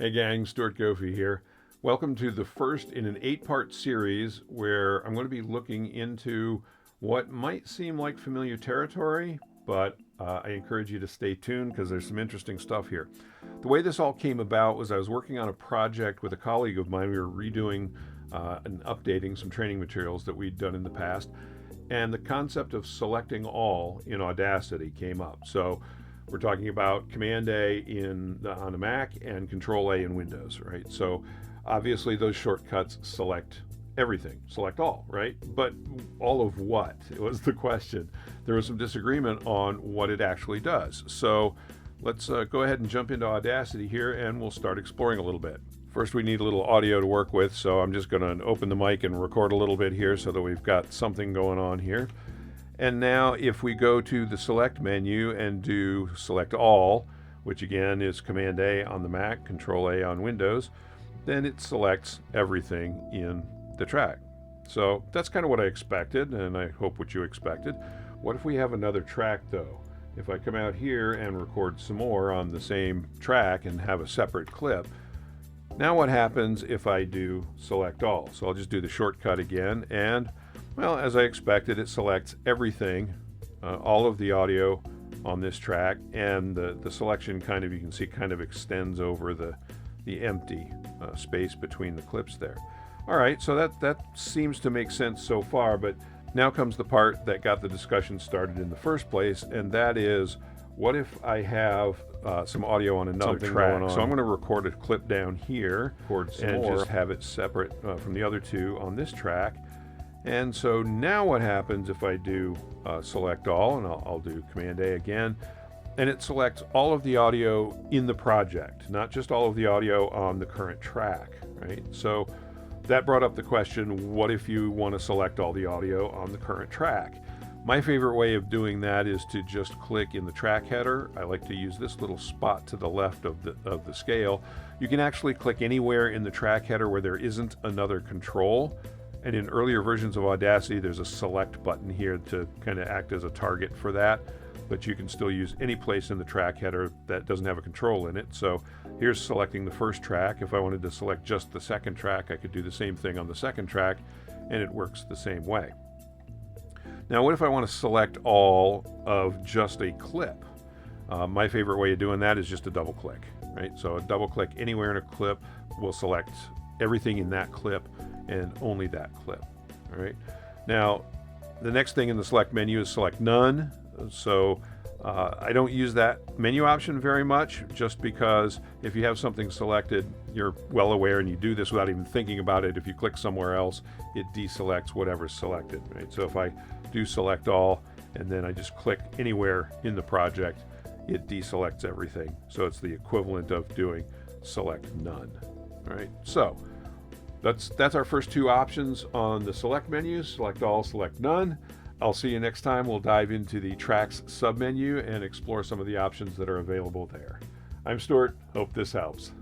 Hey gang, Stuart here. Welcome to the first in an 8-part series where I'm going to be looking into what might seem like familiar territory, but I encourage you to stay tuned because there's some interesting stuff here. The way this all came about was I was working on a project with a colleague of mine. We were redoing and updating some training materials that we'd done in the past, and the concept of selecting all in Audacity came up. So we're talking about Command A on the Mac and Control A in Windows, right? So obviously those shortcuts select everything, select all, right? But all of what? It was the question. There was some disagreement on what it actually does. So let's go ahead and jump into Audacity here and we'll start exploring a little bit. First, we need a little audio to work with, so I'm just going to open the mic and record a little bit here so that we've got something going on here. And now if we go to the select menu and do select all, which again is Command A on the Mac, Control A on Windows, then it selects everything in the track. So that's kind of what I expected, and I hope what you expected. What if we have another track though? If I come out here and record some more on the same track and have a separate clip, now what happens if I do select all? So I'll just do the shortcut again, and well, as I expected, it selects everything, all of the audio on this track, and the selection kind of, you can see, kind of extends over the empty space between the clips there. All right, so that seems to make sense so far, but now comes the part that got the discussion started in the first place, and that is, what if I have some audio on another track? So I'm going to record a clip down here, and just have it separate from the other two on this track. And so now what happens if I do select all, and I'll do Command A again, and it selects all of the audio in the project, not just all of the audio on the current track, right? So that brought up the question, what if you want to select all the audio on the current track? My favorite way of doing that is to just click in the track header. I like to use this little spot to the left of the scale. You can actually click anywhere in the track header where there isn't another control. And in earlier versions of Audacity, there's a select button here to kind of act as a target for that. But you can still use any place in the track header that doesn't have a control in it. So here's selecting the first track. If I wanted to select just the second track, I could do the same thing on the second track, and it works the same way. Now, what if I want to select all of just a clip? My favorite way of doing that is just a double click, right? So a double click anywhere in a clip will select everything in that clip and only that clip. All right. Now, the next thing in the select menu is select none. So I don't use that menu option very much, just because if you have something selected, you're well aware, and you do this without even thinking about it. If you click somewhere else, it deselects whatever's selected, right? So if I do select all and then I just click anywhere in the project, it deselects everything. So it's the equivalent of doing select none. All right. So that's our first two options on the select menu, select all, select none. I'll see you next time. We'll dive into the tracks submenu and explore some of the options that are available there. I'm Stuart. Hope this helps.